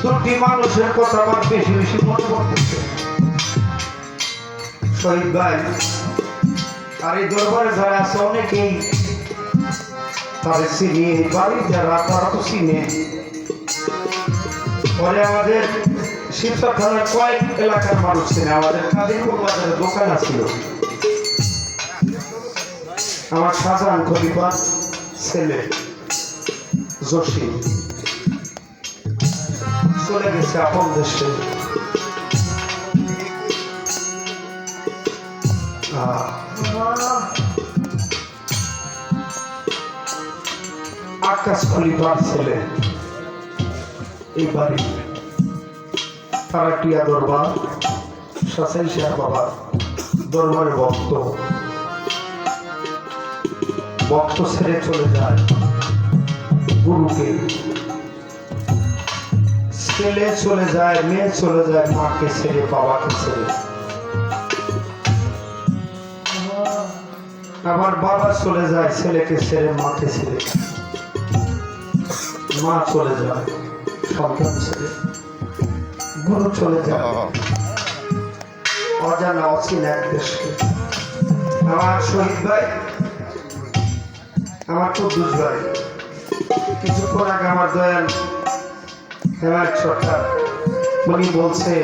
দুটি মানুষের কথা আমার বেশি বেশি মনে পড়তেছে, শহীদ ভাই আর এই দরবারে যারা আছে অনেকেই তাদের চিনি, বাড়ি যারা তারা তো চিনে। পরে আমাদের শিবচর থানার কয়েক এলাকার মানুষ চিনে। আমাদের কাদিরপুর বাজারে দোকান আছিল, আমার শাহজাহান খলিফার ছেলে জসিম চলে গেছে আপন দেশে। আকাশ খলিফার ছেলে এই বাড়ি তারাটিয়া দরবার শাসেন শেখ বাবা দরবারের ভক্ত ছেড়ে চলে যায় গুরুকে। ছেলে চলে যায়, মেয়ে চলে যায়, মাকে ছেড়ে বাবাকে ছেড়ে। আবার বাবা চলে যায় ছেলেকে ছেড়ে, মাকে ছেড়ে। মা চলে যায় সন্তান ছেড়ে, গুরু চলে যায় অজানা অচিনা এক দেশকে। আমার শহীদ ভাই, আমার কুদ্দুস ভাই, কিছুক্ষণ আগে আমার দয়াল হেমায়ত সরকার উনি বলছে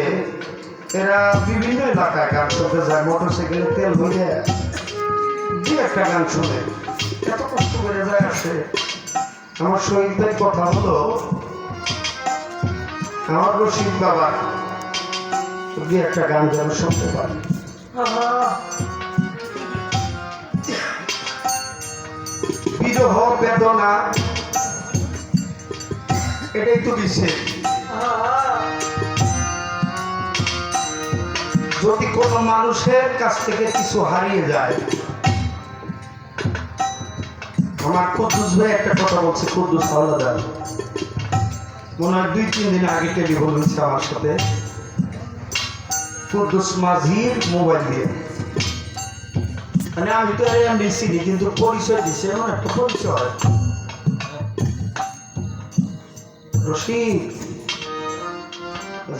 এরা বিভিন্ন এলাকায় গান শুনতে যায়, মোটরসাইকেলে তেল ভরে যে একটা গান শুনে এত কষ্ট করে যায় আসে। আমার শহীদ ভাই কথা হলো আমার রশিদ বাবা যে একটা গান যেন শুনতে পারে। বিরহ বেদনা এটাই তো দিছে। যদি কোনো মানুষের কাছ থেকে কিছু হারিয়ে যায়, আমার কুদ্দুস ভাই একটা কথা বলছে, কুদ্দুস হাওলাদার মনে হয় 2-3 দিন আগে টেলিফোন হয়েছে আমার সাথে। কুদ্দুস মাঝির মোবাইল দিয়ে। মানে আমি তো এমনি চিনি, কিন্তু পরিচয় দিছে এমন একটা পরিচয়। রশিদ,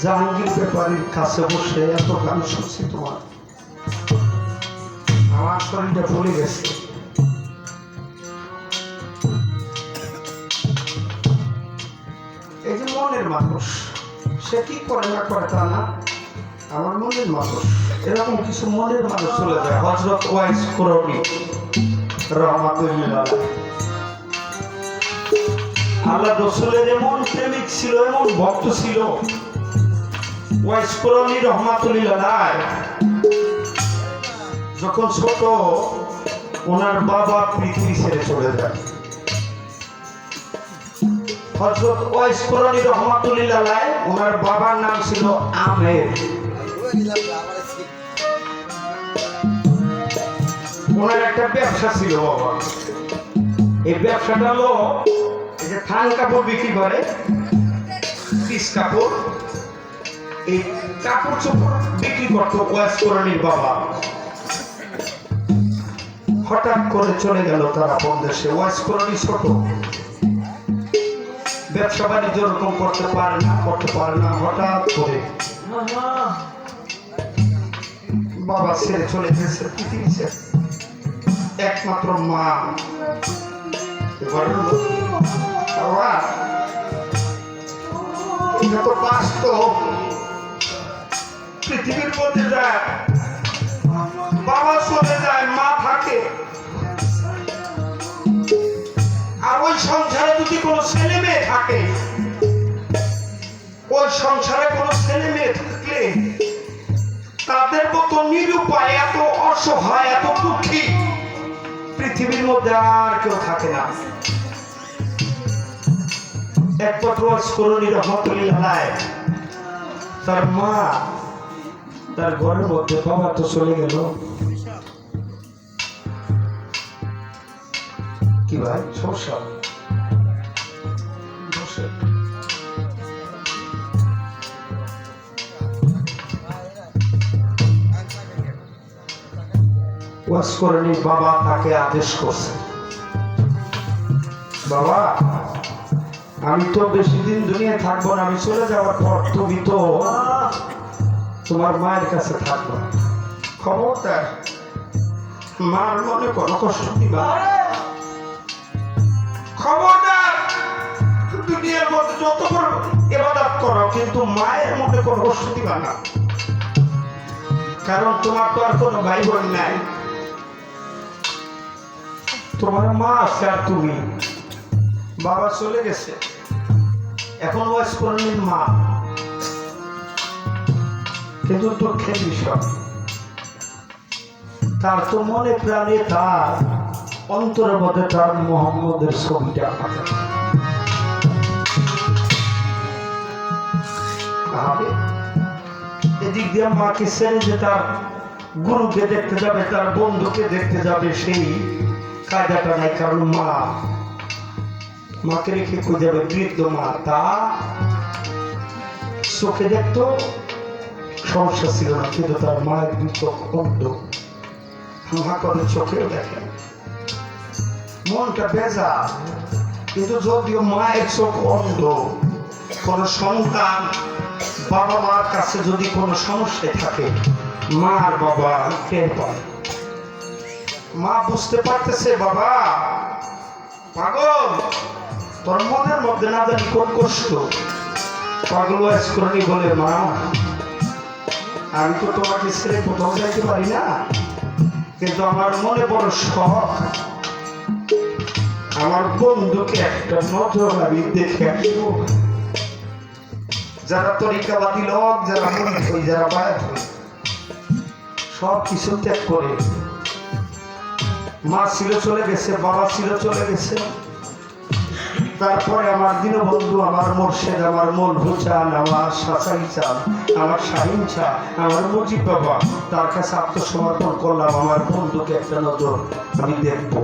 জাহাঙ্গীর ব্যাপারীর কাছে বসে এত গান শুনছি তোমার, আমার শরীরটা ভুলে গেছে। এই যে মনের মানুষ, সে কি করে না করে তা না, আমার মনের মানুষ, এরকম কিছু মনের মানুষ চলে যায়। হযরত ওয়াইস করণী রাহমাতুল্লাহ আল্লাহ রাসূলের এমন প্রেমিক ছিল, এমন ভক্ত ছিল। ওয়াইস করণী রাহমাতুল্লাহ যখন ছোট, ওনার বাবা পৃথিবী ছেড়ে চলে যায়। হযরত ওয়াইস করণী রাহমাতুল্লাহ, ওনার বাবার নাম ছিল আমের। ওনার একটা ব্যবসা ছিল বাবা। এই ব্যবসাটা হলো এই যে থান কাপড় বিক্রি করে, পিস কাপড়, এই কাপড় চোপড় বিক্রি করতো ওয়াইস করণীর বাবা। হঠাৎ করে চলে গেল তার আপন দেশে। ওয়াইস করণী ছোট, ব্যবসা বাণিজ্য ওরকম করতে পারে না। হঠাৎ করে বাবা ছেড়ে চলে গেছে পৃথিবী ছেড়ে। একমাত্র মা, এটা তো বাস্তব। পৃথিবীর মধ্যে যায়, বাবা চলে যায়, মা থাকে। আর ওই সংসারে যদি কোনো ছেলে মেয়ে থাকে, ওই সংসারে কোনো ছেলে মেয়ে থাকলে তাদের মতো নিরুপায়, এত অসহায়, এত দুঃখী পৃথিবীর মধ্যে আর কেউ থাকে না। একমাত্র ওয়াইস করণী রাহমাতুল্লাহ, তার মা, তার ঘরের মধ্যে বাবা তো চলে গেল। কি ভাই সমস্যা? ওয়াইস করণীর বাবা তাকে আদেশ করছে, বাবা আমি তো বেশি দিন দুনিয়ায় থাকবো না, আমি চলে যাওয়ার পর তুমি তো তোমার মায়ের কাছে থাকবো। খবরদার মার মনে কোনো কষ্ট দিবা, খবরদার দুনিয়ার মধ্যে যত বড় ইবাদত করো, কিন্তু মায়ের মনে কোনো কষ্ট দিবা না। কারণ তোমার তো আর কোনো ভাই বোন নাই, তোমার মা আছে আর তুমি। বাবা চলে গেছে, এখন ওয়াইস করণীর মা। কিন্তু দুঃখের বিষয়, তার তো মনে প্রাণে, তার অন্তরের মধ্যে তার মুহাম্মদের ছবিটা আছে। এদিক দিয়ে মাকে ছেড়ে যে তার গুরুকে দেখতে যাবে, তার বন্ধুকে দেখতে যাবে, সেই কায়দাটা নাই। কারণ মাকে রেখে খুঁজে যাবে বৃদ্ধ মা, তা চোখে দেখতো সমস্যা ছিল না, কিন্তু তার মায়ের দুই চোখ অন্ধ, মা করে চোখেও দেখে, মনটা বেজা। কিন্তু যদিও মায়ের চোখ অন্ধ, কোন সন্তান বাবা মার কাছে যদি কোনো সমস্যা থাকে, মা আর বাবা টের পায়। মা বুঝতে পারতেছে, বাবা পাগল, তোর মনের মধ্যে না জানি কোন কষ্ট। পাগল ওয়াইস করণী বলে, মা আমি তো তোমাকে ছেড়ে কোথাও যাইতে পারি না, কিন্তু আমার মনে বড় শখ, আমার বন্ধুকে একটা নজর আমি দেখে আসবো। যারা তরিকাবাদী লোক, যারা মুরিদ হই, যারা বায়াত হই, সব কিছু ত্যাগ করে, মা ছিল চলে গেছে, বাবা ছিল চলে গেছে, তারপরে আমার দীনবন্ধু, আমার মোর্শেদ, আমার মনহু চান, আমার শাসাই চান, আমার শাহিন চা, আমার মুজিব বাবা, তার কাছে আত্মসমর্পণ করলাম। আমার বন্ধুকে একটা নজর আমি দেখবো,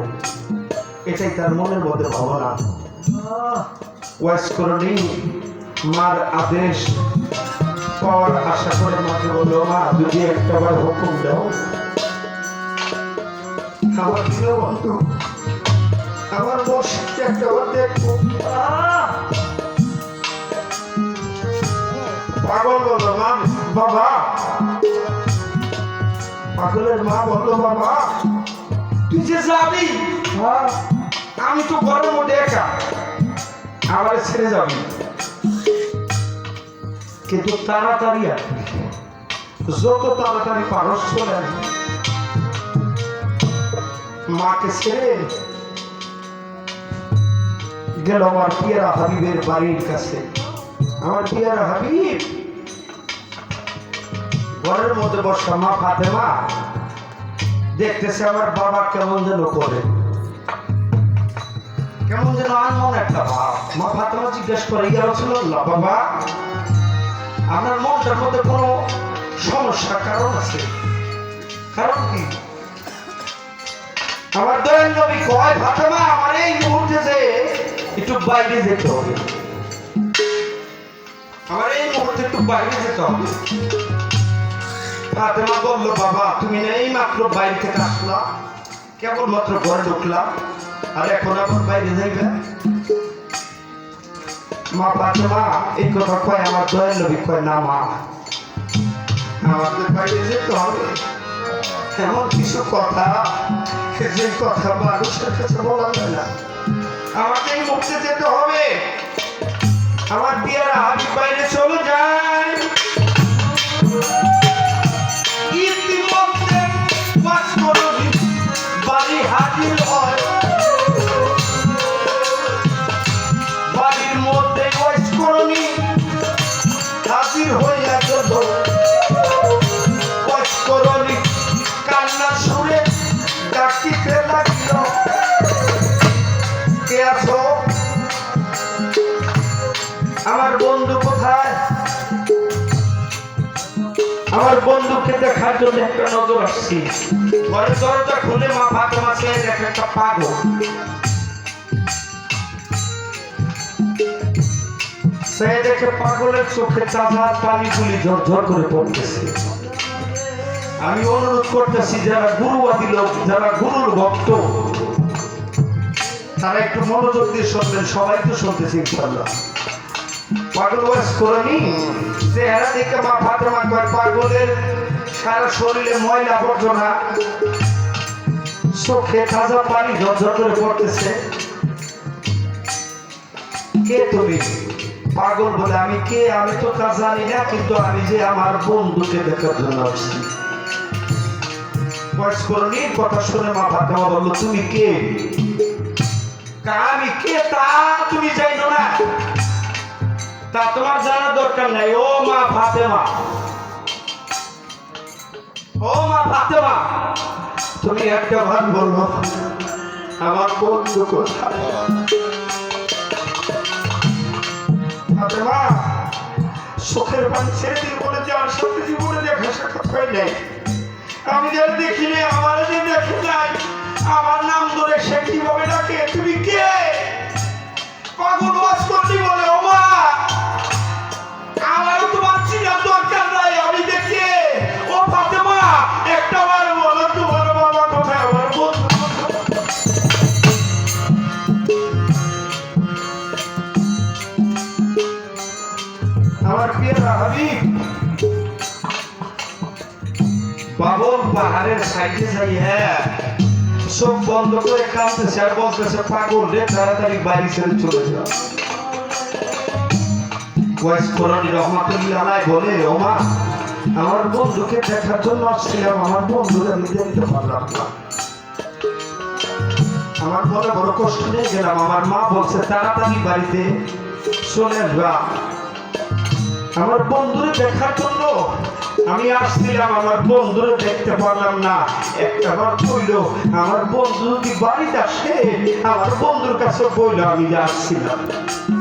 এটাই তার মনের মধ্যে ভাবনা। ওয়াইস করণী মার আদেশ পাওয়ার আশা করে মাকে বললো মা যদি একটাবার হুকুম দাও আমার প্রিয় বন্ধু আমার মসজিদকে একটাবার দেখবো। পাগল বললো মা বাবা, পাগলের মা বললো বাবা তুই যে যাবি আমি তো ঘরের মধ্যে একা, আমার ছেড়ে যাবি কিন্তু তাড়াতাড়ি আসবি, যত তাড়াতাড়ি পারস চলে আসবি। মাকে ছেড়ে গেল আমার পিয়ারা হাবিবের বাড়ির কাছে। আমার পিয়ারা হাবিব ঘরের মধ্যে বসা মা ফাতেমা দেখতেছে আমার বাবা কেমন যেন করে, কেমন যেন আনমন একটা ভাব। মা ফাতেমা জিজ্ঞেস করে ইয়া রাসূলুল্লাহ বাবা আপনার মনটার মধ্যে কোনো সমস্যা কারণ আছে? কারণ কি? আমার দয়াল নবী কয় ফাতেমা আমার এই মুহূর্তে যে একটু বাইরে যেতে হবে, আমার এই মুহূর্তে একটু বাইরে যেতে হবে। ফাতেমা বললো বাবা তুমি না এই মাত্র বাইরে থেকে আসলা, কেবলমাত্র ঘরে ঢুকলা আর এখন আবার বাইরে যাইবে? মা ফাতেমা এই কথা কয় আমার দয়াল নবী কয় না মা আমাদের বাইরে যেতে হবে, এমন কিছু কথা যে কথা মানুষের কাছে বলা যায় না, আমাকে এই মুখে যেতে হবে। আমার পিয়ারা হাবিব বাইরে চলে যায়। ইতিমধ্যে বাড়ি হাজির হয়, বাড়ির মধ্যে ওয়াইসকরণী হাজির হইয়া গেল। ওয়াইসকরণী কান্নার সুরে ডাকিতে লাগিল কে আছো? আমার বন্ধু কোথায়? আমার বন্ধুকে দেখার জন্য একটা নজর আসছি। ঘরের দরজা খুলে মা ফাতেমা চেয়ে দেখে একটা পাগল। সে দেখে পাগলের চোখে চাঁদা পানিগুলি ঝরঝর করে পড়তেছে। আমি অনুরোধ করতেছি যারা গুরুবাদী লোক, যারা গুরুর ভক্ত তারা একটু মনোযোগ দিয়ে শুনবেন, সবাই তো শুনতেছি ইনশাআল্লাহ। পাগল ওয়াজ করেনি চেহারা দেখে মা ফাতেমা কয় পাগলের সারা শরীরে ময়লা আবর্জনা, চোখে তাজা পানি ঝরঝর করে পড়তেছে। কে তুমি? পাগল বলে আমি কে? আমি তো তা জানি না, কিন্তু আমি যে আমার বন্ধুকে দেখার জন্য আসছি। ওয়াজ করেনি কথা শুনে মা ফাতেমা বলল তুমি কে? আমি কে তা তুমি জানো না, তা তোমার জানার দরকার নাই। ও মা ফাতেমা, ও মা ফাতেমা তুমি একটা ভাগ বলবো আমার বন্ধু কোথায়? ফাতেমা চোখের পানি ছেড়ে দিয়ে বলে যে আমার সাথে জীবনে দেখা সাক্ষাৎ হয় নাই, আমি যার দেখি নাই, আমার যে দেখি নাই, আমার নাম ধরে সে কিভাবে ডাকে তুমি কে? পাগল ওয়াজ করতে বলে ও মা আমারও তোমার চিনার দরকার নাই, আমি দেখে। ও ফাতেমা একটা বার বলো তোমার বাবা কোথায়, আমার বন্ধু। আমার পিয়ারা হাবিব বাবর পাহাড়ের সাইডে যাই চোখ বন্ধ করে কাঁদতেছে আর বলতেছে পাগল রে তাড়াতাড়ি বাড়ি ছেড়ে চলে যাও। ওয়াইসকরণী রহমাতুল্লাহ আলাইহি বলে ও মা আমার বন্ধুকে দেখার জন্য আসছিলাম, আমার বন্ধুকে আমি দেখতে পারলাম না, আমার মনে বড় কষ্ট নিয়ে গেলাম। আমার মা বলছে তাড়াতাড়ি বাড়িতে চলে আসবা, আমার বন্ধুরে দেখার জন্য আমি আসছিলাম, আমার বন্ধুরে দেখতে পারলাম না। একটা বার কইল আমার বন্ধু যদি বাড়িতে আসে আমার বন্ধুর কাছে বললো আমি যে আসছিলাম।